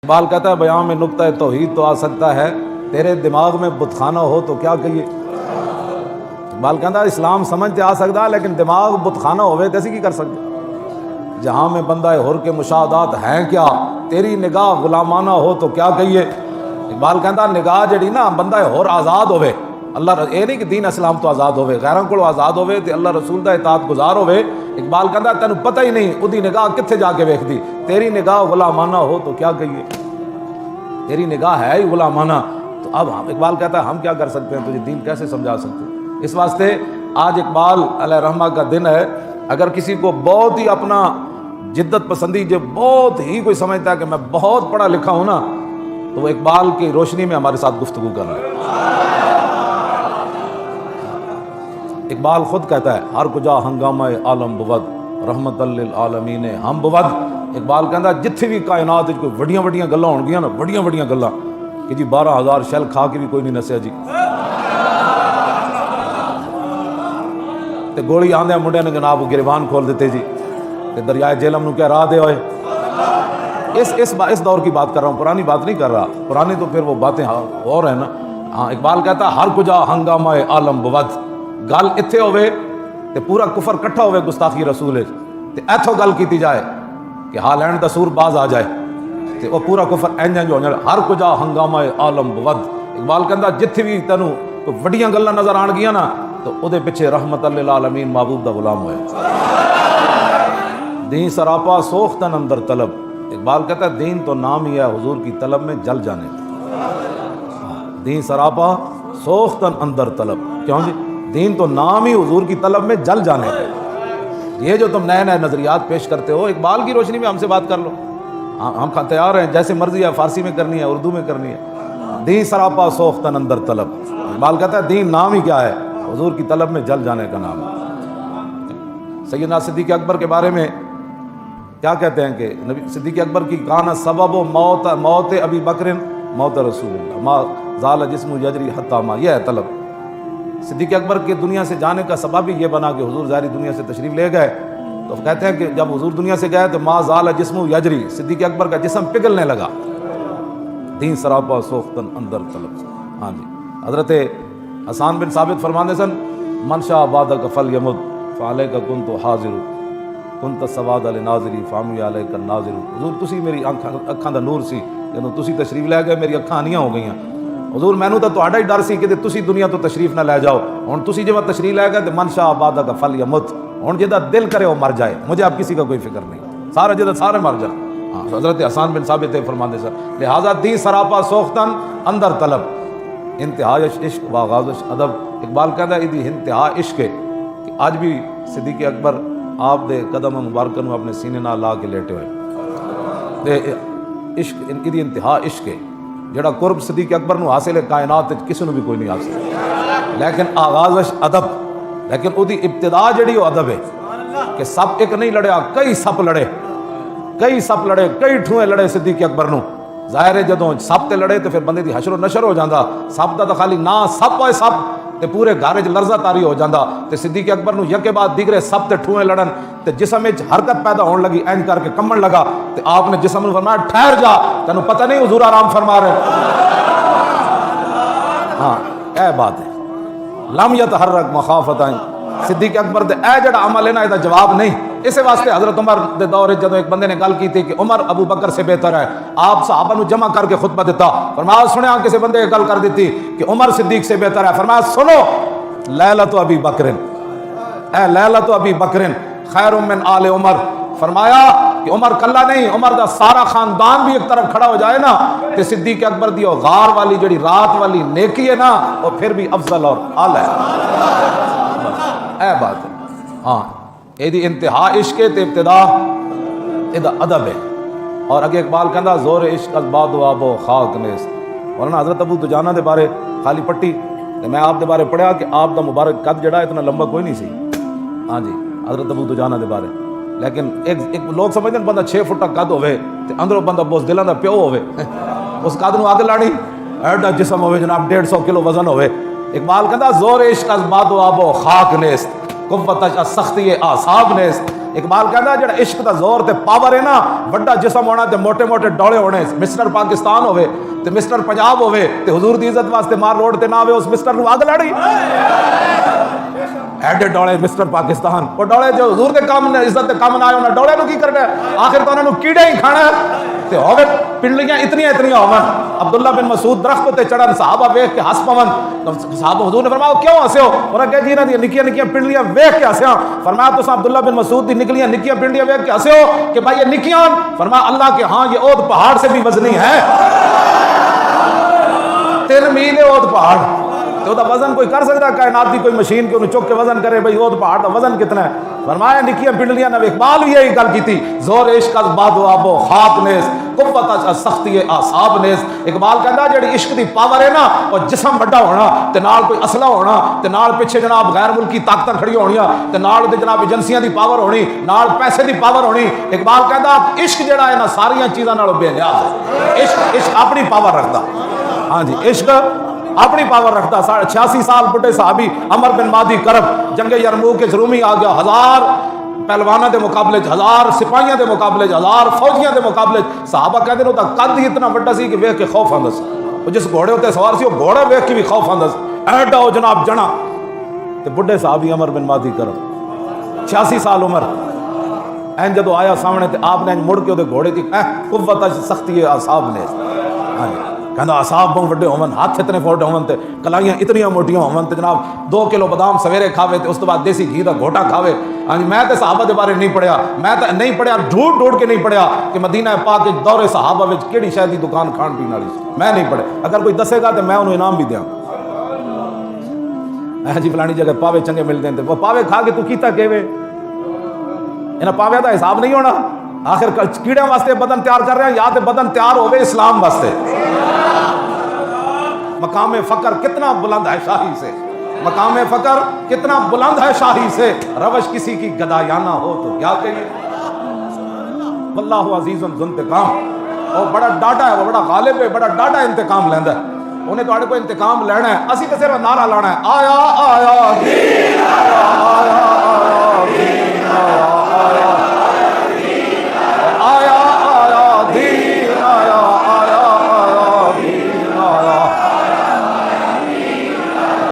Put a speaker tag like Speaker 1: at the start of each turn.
Speaker 1: اقبال کہتا ہے بیان میں نقطہ توحید تو آ سکتا ہے، تیرے دماغ میں بت خانہ ہو تو کیا کہیے۔ اقبال کہتا ہے اسلام سمجھ تے آ سکتا لیکن دماغ بت خانہ ہوئے تو ایسی کی کر سکتے۔ جہاں میں بندہ حر کے مشاہدات ہیں کیا، تیری نگاہ غلامانہ ہو تو کیا کہیے۔ اقبال کہتا نگاہ جڑی نا بندہ حر آزاد ہوئے، اللہ یہ نہیں کہ دین اسلام تو آزاد ہوئے، غیراں کو آزاد ہوئے تے اللہ رسول دا اطاعت گزار ہوئے۔ اقبال کہتا تینوں پتہ ہی نہیں اودی نگاہ کتھے جا کے ویکھ دی، تیری نگاہ غلامانہ ہو تو کیا کہیے، تیری نگاہ ہے ہی غلامانہ۔ تو اب اقبال کہتا ہے ہم کیا کر سکتے ہیں، تجھے دین کیسے سمجھا سکتے ہیں۔ اس واسطے آج اقبال علیہ رحمہ کا دن ہے۔ اگر کسی کو بہت ہی اپنا جدت پسندی جو بہت ہی کوئی سمجھتا ہے کہ میں بہت پڑھا لکھا ہوں نا، تو وہ اقبال کی روشنی میں ہمارے ساتھ گفتگو کر رہا ہے۔ اقبال خود کہتا ہے ہر کجا ہنگامہ عالم بود رحمت للعالمین ہم بود۔ اقبال کہتا ہے جتھے بھی کائنات کوئی وڈیاں وڈیاں گلاں ہون گیاں نا، وڈیاں وڈیاں گلاں کہ جی 12,000 شیل کھا کے بھی کوئی نہیں نسیا جی، تے گولی آندے منڈے نے جناب گریبان کھول دیتے جی، تے دریائے جہلم نو کیا راہ دے ہوئے۔ اس دور کی بات کر رہا ہوں، پرانی بات نہیں کر رہا، پرانی تو پھر وہ باتیں اور ہیں نا۔ ہاں اقبال کہتا ہے ہر کجا ہنگامہ عالم بود، گل اتھے ہوئے تے پورا کفر کٹھا ہوئے گستاخی رسول تے ایتھو گل کیتی جائے کہ ہاں لین دا سور باز آ جائے تے وہ پورا کفر انج ہو جائے۔ ہر کجا ہنگامہ عالم بود، اقبال کہتا جتھے بھی تینوں کوئی وڈیاں گلاں نظر آن گیاں نا تو او دے پیچھے رحمت للعالمین محبوب دا غلام ہوئے۔ دین سراپا سوختن اندر طلب، اقبال کہتا ہے دین تو نام ہی ہے حضور کی طلب میں جل جانے کا۔ دین سراپا سوختن اندر طلب، کیوں جی دین تو نام ہی حضور کی طلب میں جل جانے کا۔ یہ جو تم نئے نئے نظریات پیش کرتے ہو، اقبال کی روشنی میں ہم سے بات کر لو، ہم تیار ہیں، جیسے مرضی ہے، فارسی میں کرنی ہے، اردو میں کرنی ہے۔ دین سراپا سوختن اندر طلب، اقبال کہتا ہے دین نام ہی کیا ہے، حضور کی طلب میں جل جانے کا نام ہے۔ سیدنا صدیق اکبر کے بارے میں کیا کہتے ہیں کہ نبی صدیق اکبر کی کانا سبب موت ابی بکر موت رسول اللہ ما زال جسم یجری حتی ما، یہ ہے طلب۔ صدیق اکبر کے دنیا سے جانے کا سبب ہی یہ بنا کہ حضور ظاہری دنیا سے تشریف لے گئے، تو کہتے ہیں کہ جب حضور دنیا سے گئے تو ما زال جسم یجری، صدیق اکبر کا جسم پگھلنے لگا۔ دین سراپا سوختن اندر طلب۔ ہاں جی، حضرت حسان بن ثابت فرماندے سن من شاء بعدک فلیمت فعلیک کنت حاضر کنت سواد لناظری فامی علیک الناظر۔ حضور تسی میری اکھاں دا نور سی، جدوں تسی تشریف لے گئے میری اکھاں آنیاں ہو گئیاں۔ حضور مینوں تو تہاڈا ہی ڈر سی کہ تسی دنیا تو تشریف نہ لے جاؤ، ہن تسی جب تشریف لے گئے تو من شاء بعدک فلیمت، ہن جدا دل کرے وہ مر جائے، مجھے اب کسی کا کوئی فکر نہیں، سارا جدا سارے مر جائیں۔ ہاں حضرت حسان بن ثابت فرماندے سن لہذا دین سراپا سوختن اندر طلب، انتہا عشق و آغاز ادب۔ اقبال کہتا ہے یہ انتہا عشق ہے کہ آج بھی صدیق اکبر آپ دے قدم مبارکہ نو اپنے سینے نال لا کے لیٹے ہوئے۔ عشق یہ انتہا عشق ہے، جڑا قرب صدیق اکبر نو حاصل ہے کائنات کسی نو بھی کوئی نہیں حاصل، لیکن آغاز ادب، لیکن وہ ابتدا جڑی وہ ادب ہے کہ سپ ایک نہیں لڑیا، کئی سپ لڑے، کئی سپ لڑے، کئی ٹھوئے لڑے صدیق اکبر نو۔ ظاہر ہے جدوں سپ تے لڑے تو پھر بندے دی حشر و نشر ہو جاندا، سپ دا تو خالی نا سپ ہوئے سپ تے پورے گھر وچ لرزہ تاری ہو جاندا، تے صدیق اکبر نو یکے بعد دیگرے سپ تے ٹھوئے لڑن تے جسم وچ حرکت پیدا ہون لگی، اینج کر کے کمن لگا، تے آپ نے جسم نو فرمایا ٹھہر جا، تینوں پتہ نہیں حضور آرام فرما رہے۔ ہاں اے بات ہے، لم یتحرک مخافتہ، صدیق اکبر دے اے جڑا عمل ہے نا یہ جواب نہیں۔ اس واسطے حضرت عمر دے دور جدوں ایک بندے نے گل کی تھی کہ عمر ابو بکر سے بہتر ہے، آپ صحابہ نو جمع کر کے خطبہ دیتا، فرمایا سنیا کسی بندے نے گل کر دیتی کہ عمر صدیق سے بہتر ہے، فرمایا سنو لیلۃ ابی بکر، اے لیلۃ ابی بکر خیر من آل عمر، فرمایا کہ عمر کلا نہیں، عمر دا سارا خاندان بھی ایک طرف کھڑا ہو جائے نا کہ صدیق اکبر دی غار والی جڑی رات والی نیکی ہے نا وہ پھر بھی افضل اور اعلی ہے۔ اے بات ہے، ہاں یہ انتہا عشق تے ابتدا یہ ادب ہے۔ اور اگے اقبال کہندا زور عشق از باد و آب و خاک نیست، ورنہ حضرت ابو دجانہ دے بارے خالی پٹی تے میں آپ دے بارے پڑھیا کہ آپ دا مبارک قد جڑا اتنا لمبا کوئی نہیں سی۔ ہاں جی حضرت ابو دجانہ دے بارے، لیکن ایک لوگ سمجھتے ہیں بندہ 6 فٹ کا قد ہوئے تے اندروں بندہ بوس دلاں دا پیو ہوئے، اس قد نو اگ لانی، ایڈا جسم ہوئے جناب 150 کلو وزن ہوئے۔ اقبال کہندا زور عشق از باد و آب و خاک نیست قوتش از سختی اعصاب نیست، اقبال کہندا جڑا عشق دا زور تے پاور ہے نا، بڑا جسم ہونا تے موٹے موٹے ڈولے ہونے، مسٹر پاکستان ہوے تے مسٹر پنجاب ہوے تے حضور دی عزت واسطے مار روڈ تے نہ آوے، اس مسٹر نو اگ لڑی ایڈے ڈولے مسٹر پاکستان، وہ ڈولے جو حضور دے کام نے عزت دے کام نہ آئے، انہاں ڈولے نو کی کرنا ہے؟ آخر تو انہاں نو کیڑے ہی کھانا ہے تے ہوے پنڈلیاں اتنیاں ہون۔ عبداللہ بن مسعود درخت تے چڑھن، صحابہ ویکھ کے ہس پون، صحابہ حضور نے فرمایا کیوں ہسے ہو؟ انہاں کہا جی انہاں دی نکیاں نکیاں پنڈلیاں ویکھ کے ہسیاں۔ فرمایا تساں عبداللہ بن مسعود دی نکلیاں نکیاں پنڈلیاں ویکھ کے ہسے ہو کہ بھائی یہ نکیاں؟ فرمایا اللہ کے ہاں یہ اود پہاڑ سے بھی وزنی ہے، 3 میل ہے اود پہاڑ، تو دا وزن کوئی کر سکتا؟ کائنات دی کوئی مشین کے انہوں چک کے وزن کرے بھئی اود پہاڑ دا وزن کتنا ہے؟ فرمایا نکیاں پنڈلیاں نہ، اقبال بھی یہی گل کیتی، زور عشق از باد و آب و خاک نیز، قوت از سختی اعصاب نیز۔ اقبال کہندا جڑی عشق دی پاور ہے نا، اور جسم بڑا ہونا تے نال کوئی اسلحہ ہونا تے نال پیچھے جناب غیر ملکی طاقتاں کھڑی ہونیاں تے نال تے جناب ایجنسیاں دی پاور ہونی، نال پیسے دی پاور ہونی۔ اقبال کہندا عشق جڑا ہے نا ساریاں چیزاں نالوں بے نیاز ہے، عشق اپنی پاور رکھدا، ہاں جی عشق اپنی پاور رکھتا۔ 86 سال بڑھے صحابی عمر بن مادی کرب جنگ یرموک کے رومی آ گیا، 1000 پہلوانوں دے مقابلے 1000 سپاہیاں دے مقابلے 1000 فوجیاں دے مقابلے، صحابہ کہتے ہیں وہ قد ہی اتنا بڑا سی کہ ویکھ کے خوف آندا سی، وہ جس گھوڑے ہوتے سوار سی وہ گھوڑا ویکھ کے بھی خوف آندا سی، ایڈا ہو جناب جنا تے بڑھے صحابی عمر بن مادی کرب 86 سال عمر، این جدو آیا سامنے تے آپ نے مڑ کے وہ گھوڑے کی قوت سختی ہے اعصاب نے، کہنا اعصاب بہت بڑے ہون، ہاتھ اتنے فوٹے ہون تے کلائیاں اتنیاں موٹیاں ہون تے جناب 2 کلو بادام سویرے کھاوے تے اس تو بعد دیسی گھی دا گھوٹا کھاوے۔ میں تے صحابہ دے بارے نہیں پڑھیا، میں تے نہیں پڑھیا، ڈھونڈ کے نہیں پڑھیا کہ مدینہ پاک وچ دور صحابہ وچ کیڑی شے دی دکان کھان پین والی سی، میں نہیں پڑھیا، اگر کوئی دسے گا تے میں انہوں انعام بھی دیاں۔ جی فلانی جگہ پاوے چنگے ملتے ہیں، وہ پاوے کھا کے تو کیتا کیوے؟ انہاں پاوے دا حساب نہیں ہونا، آخر کیڑیاں واسطے بدن تیار کر رہے ہیں یا تے بدن تیار ہوئے اسلام واسطے۔ مقام فقر کتنا بلند ہے شاہی سے، مقام فقر کتنا بلند ہے شاہی سے، روش کسی کی گدایانہ ہو تو کیا کہیے۔ واللہ عزیز ذو انتقام، وہ بڑا ڈاٹا ہے، وہ بڑا غالب ہے، بڑا ڈاٹا انتقام لیندا ہے، انہیں تو کوئی انتقام لینا ہے، اسی تو صرف نعرہ لانا ہے، آیا آیا دین آیا، آیا آیا دین آیا۔